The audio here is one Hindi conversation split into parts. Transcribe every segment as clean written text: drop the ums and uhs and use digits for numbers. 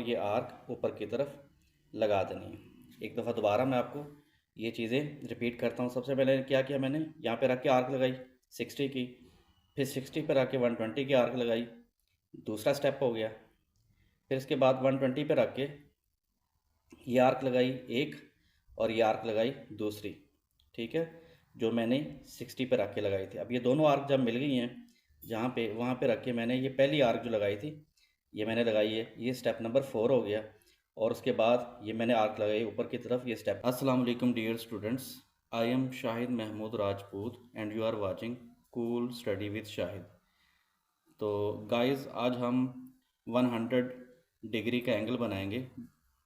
ये आर्क ऊपर की तरफ लगा देनी है। एक दफ़ा दोबारा मैं आपको ये चीज़ें रिपीट करता हूँ। सबसे पहले क्या किया मैंने, यहाँ पे रख के आर्क लगाई 60 की, फिर 60 पे रख के 120 की आर्क लगाई, दूसरा स्टेप हो गया। फिर इसके बाद 120 पे रख के ये आर्क लगाई एक, और ये आर्क लगाई दूसरी, ठीक है, जो मैंने 60 पे रख के लगाई थी। अब ये दोनों आर्क जब मिल गई हैं जहाँ पे, वहाँ पे रख के मैंने ये पहली आर्क जो लगाई थी ये मैंने लगाई है, ये स्टेप नंबर 4 हो गया। और उसके बाद ये मैंने आर्क लगाई ऊपर की तरफ, ये स्टेप। अस्सलाम वालेकुम dear students, I am Shahid Mahmood Rajput and you are watching cool study with Shahid. तो गाइस आज हम 100 डिग्री का एंगल बनाएंगे,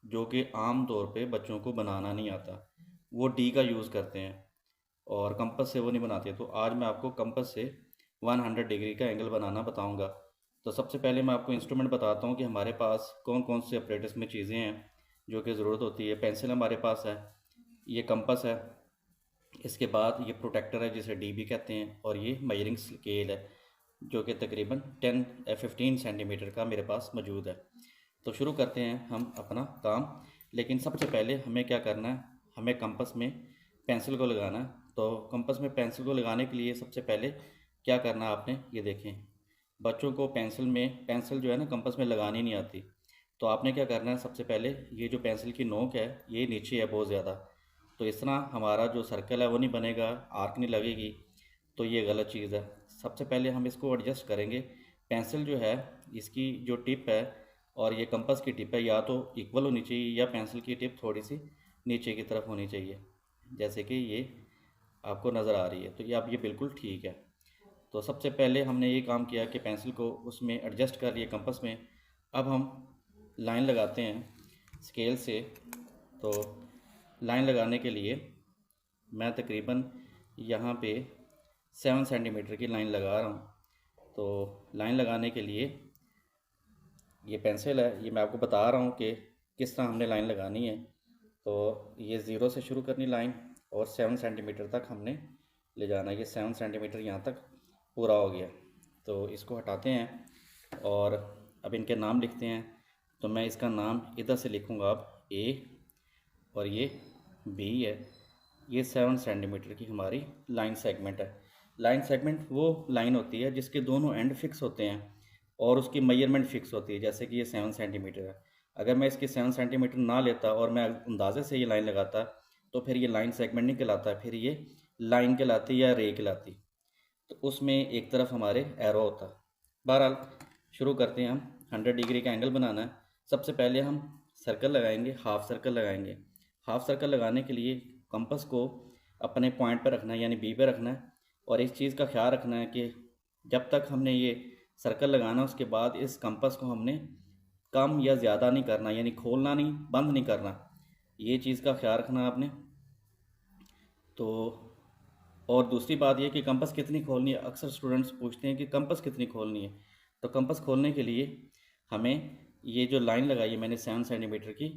जो कि आम तौर पे बच्चों को बनाना नहीं आता, वो डी का यूज़ करते हैं और कंपास से वो नहीं बनाते। तो आज मैं आपको कंपास से 100 डिग्री का एंगल बनाना बताऊंगा। तो सबसे पहले मैं आपको इंस्ट्रूमेंट बताता हूँ कि हमारे पास कौन कौन से ऑपरेटर्स में चीज़ें हैं जो कि ज़रूरत होती है। पेंसिल हमारे पास है, ये कंपास है, इसके बाद ये प्रोटेक्टर है जिसे डी भी कहते हैं, और ये मेजरिंग स्केल है जो कि तकरीबन 15 सेंटीमीटर का मेरे पास मौजूद है। तो शुरू करते हैं हम अपना काम। लेकिन सबसे पहले हमें क्या करना है, हमें कंपास में पेंसिल को लगाना है। तो कंपास में पेंसिल को लगाने के लिए सबसे पहले क्या करना है आपने, ये देखें, बच्चों को पेंसिल जो है ना कंपास में लगानी नहीं आती। तो आपने क्या करना है, सबसे पहले ये जो पेंसिल की नोक है ये नीचे है बहुत ज़्यादा, तो इस तरह हमारा जो सर्कल है वो नहीं बनेगा, आर्क नहीं लगेगी, तो ये गलत चीज़ है। सबसे पहले हम इसको एडजस्ट करेंगे। पेंसिल जो है इसकी जो टिप है और ये कंपास की टिप है या तो इक्वल होनी चाहिए, या पेंसिल की टिप थोड़ी सी नीचे की तरफ होनी चाहिए, जैसे कि ये आपको नज़र आ रही है। तो ये अब ये बिल्कुल ठीक है। तो सबसे पहले हमने ये काम किया कि पेंसिल को उसमें एडजस्ट कर लिया कंपास में। अब हम लाइन लगाते हैं स्केल से। तो लाइन लगाने के लिए मैं तकरीबन यहाँ पे 7 सेंटीमीटर की लाइन लगा रहा हूँ। तो लाइन लगाने के लिए ये पेंसिल है, ये मैं आपको बता रहा हूँ कि किस तरह हमने लाइन लगानी है। तो ये ज़ीरो से शुरू करनी लाइन और 7 सेंटीमीटर तक हमने ले जाना है। ये 7 सेंटीमीटर यहाँ तक पूरा हो गया। तो इसको हटाते हैं और अब इनके नाम लिखते हैं। तो मैं इसका नाम इधर से लिखूँगा अब ए, और ये बी है। ये 7 सेंटीमीटर की हमारी लाइन सेगमेंट है। लाइन सेगमेंट वो लाइन होती है जिसके दोनों एंड फिक्स होते हैं और उसकी मेजरमेंट फिक्स होती है, जैसे कि ये 7 सेंटीमीटर है। अगर मैं इसकी 7 सेंटीमीटर ना लेता और मैं अंदाजे से ये लाइन लगाता तो फिर ये लाइन सेगमेंट नहीं कहलाता, फिर ये लाइन कहलाती या रे कहलाती। तो उसमें एक तरफ हमारे एरो होता। बहरहाल शुरू करते हैं हम। 100 डिग्री का एंगल बनाना है। सबसे पहले हम सर्कल लगाएंगे, हाफ सर्कल लगाएंगे। हाफ सर्कल लगाने के लिए कंपास को अपने पॉइंट पर रखना है, यानी बी पे रखना है। और इस चीज़ का ख्याल रखना है कि जब तक हमने ये सर्कल लगाना उसके बाद इस कंपास को हमने कम या ज़्यादा नहीं करना, यानी खोलना नहीं, बंद नहीं करना। ये चीज़ का ख्याल रखना आपने। तो और दूसरी बात यह कि कंपास कितनी खोलनी है, अक्सर स्टूडेंट्स पूछते हैं कि कंपास कितनी खोलनी है। तो कंपास खोलने के लिए हमें ये जो लाइन लगाई है मैंने 7 सेंटीमीटर की,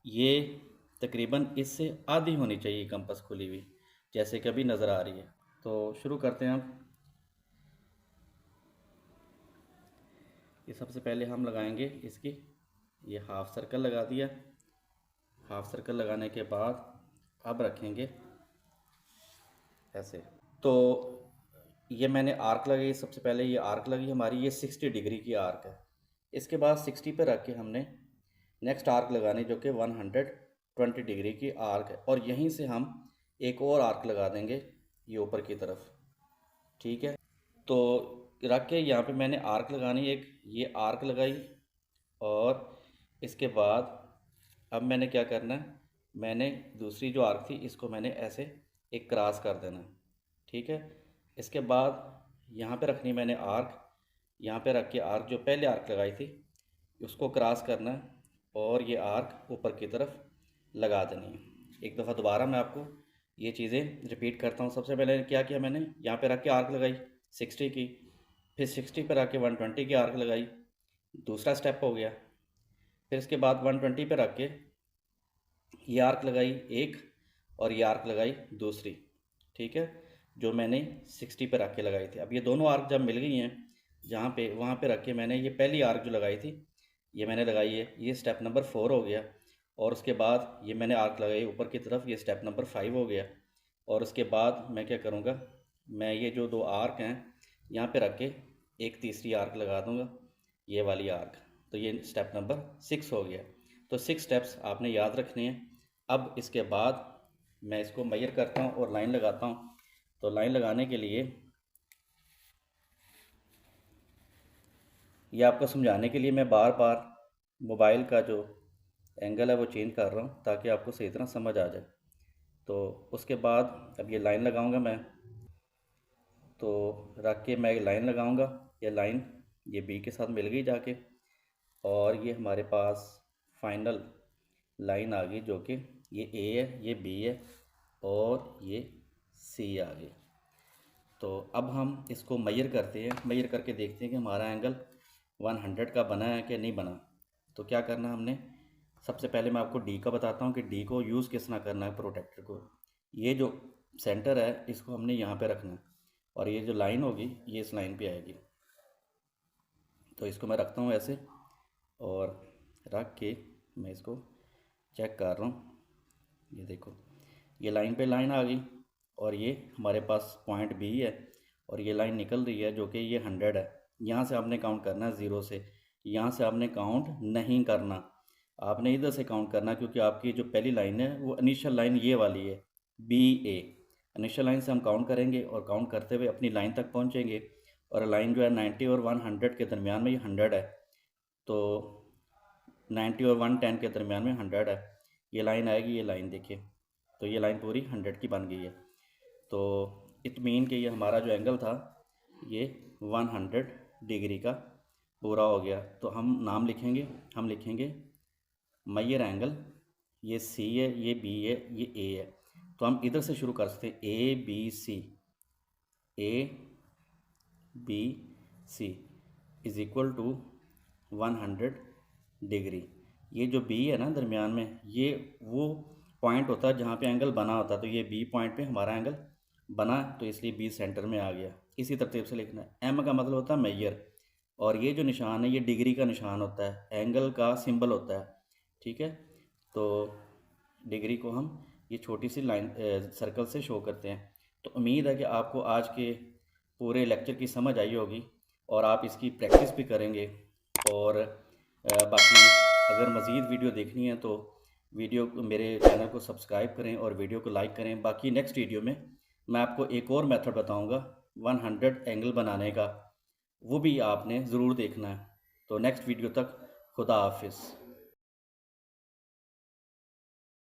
ये तकरीबन इससे आधी होनी चाहिए कंपास खुली हुई, जैसे कि अभी नज़र आ रही है। तो शुरू करते हैं आप। ये सबसे पहले हम लगाएंगे इसकी, ये हाफ सर्कल लगा दिया। हाफ सर्कल लगाने के बाद अब रखेंगे ऐसे। तो ये मैंने आर्क लगाई, सबसे पहले ये आर्क लगी हमारी, ये 60 डिग्री की आर्क है। इसके बाद 60 पे रख के हमने नेक्स्ट आर्क लगानी जो कि 120 डिग्री की आर्क है, और यहीं से हम एक और आर्क लगा देंगे ये ऊपर की तरफ, ठीक है। तो रख के यहाँ पे मैंने आर्क लगानी एक, ये आर्क लगाई, और इसके बाद अब मैंने क्या करना है, मैंने दूसरी जो आर्क थी इसको मैंने ऐसे एक क्रॉस कर देना, ठीक है। इसके बाद यहाँ पे रखनी मैंने आर्क, यहाँ पे रख के आर्क जो पहले आर्क लगाई थी उसको क्रॉस करना है, और ये आर्क ऊपर की तरफ लगा देनी है। एक दफ़ा दोबारा मैं आपको ये चीज़ें रिपीट करता हूँ। सबसे पहले क्या किया मैंने, यहाँ पे रख के आर्क लगाई 60 की, फिर 60 पे रख के 120 की आर्क लगाई, दूसरा स्टेप हो गया। फिर इसके बाद 120 पे रख के ये आर्क लगाई एक, और ये आर्क लगाई दूसरी, ठीक है, जो मैंने 60 पे रख के लगाई थी। अब ये दोनों आर्क जब मिल गई हैं जहाँ पे, वहाँ पे रख के मैंने ये पहली आर्क जो लगाई थी ये मैंने लगाई है, ये स्टेप नंबर 4 हो गया। और उसके बाद ये मैंने आर्क लगाई ऊपर की तरफ, ये स्टेप नंबर 5 हो गया। और उसके बाद मैं क्या करूँगा, मैं ये जो 2 आर्क हैं यहाँ पे रख के एक तीसरी आर्क लगा दूँगा, ये वाली आर्क। तो ये स्टेप नंबर 6 हो गया। तो 6 स्टेप्स आपने याद रखने हैं। अब इसके बाद मैं इसको मेजर करता हूँ और लाइन लगाता हूँ। तो लाइन लगाने के लिए, ये आपको समझाने के लिए मैं बार बार मोबाइल का जो एंगल है वो चेंज कर रहा हूँ ताकि आपको सही तरह समझ आ जाए। तो उसके बाद अब ये लाइन लगाऊंगा मैं, तो रख के मैं लाइन लगाऊंगा। ये लाइन ये बी के साथ मिल गई जाके, और ये हमारे पास फाइनल लाइन आ गई जो कि ये ए है, ये बी है और ये सी आ गई। तो अब हम इसको मेजर करते हैं, मेजर करके देखते हैं कि हमारा एंगल 100 का बना है कि नहीं बना। तो क्या करना हमने, सबसे पहले मैं आपको डी का बताता हूँ कि डी को यूज़ किस तरह करना है प्रोटेक्टर को। ये जो सेंटर है इसको हमने यहाँ पे रखना है, और ये जो लाइन होगी ये इस लाइन पे आएगी। तो इसको मैं रखता हूँ ऐसे, और रख के मैं इसको चेक कर रहा हूँ। ये देखो, ये लाइन पे लाइन आ गई, और ये हमारे पास पॉइंट बी है, और ये लाइन निकल रही है जो कि ये 100 है। यहाँ से आपने काउंट करना है ज़ीरो से, यहाँ से आपने काउंट नहीं करना, आपने इधर से काउंट करना, क्योंकि आपकी जो पहली लाइन है वो इनिशियल लाइन ये वाली है बी ए। इनिशियल लाइन से हम काउंट करेंगे और काउंट करते हुए अपनी लाइन तक पहुँचेंगे। और लाइन जो है 90 और 100 के दरमियान में ये 100 है, तो 90 और 110 के दरमियान में 100 है। ये लाइन आएगी, ये लाइन देखिए, तो ये लाइन पूरी 100 की बन गई है। तो इट मीन कि ये हमारा जो एंगल था ये 100 डिग्री का पूरा हो गया। तो हम नाम लिखेंगे, हम लिखेंगे मेजर एंगल, ये सी है, ये बी है, ये ए है। तो हम इधर से शुरू कर सकते हैं, A B C, A B C is equal to 100 degree. ये जो बी है ना दरमियान में, ये वो पॉइंट होता है जहाँ पे एंगल बना होता है। तो ये बी पॉइंट पे हमारा एंगल बना, तो इसलिए बी सेंटर में आ गया। इसी तरतीब से लिखना है। एम का मतलब होता है मेजर, और ये जो निशान है ये डिग्री का निशान होता है, एंगल का सिंबल होता है, ठीक है। तो डिग्री को हम ये छोटी सी लाइन सर्कल से शो करते हैं। तो उम्मीद है कि आपको आज के पूरे लेक्चर की समझ आई होगी, और आप इसकी प्रैक्टिस भी करेंगे। और बाकी अगर मज़ीद वीडियो देखनी है तो वीडियो मेरे चैनल को सब्सक्राइब करें और वीडियो को लाइक करें। बाकी नेक्स्ट वीडियो में मैं आपको एक और मेथड बताऊंगा 100 एंगल बनाने का, वो भी आपने ज़रूर देखना है। तो नेक्स्ट वीडियो तक खुदा हाफिज़।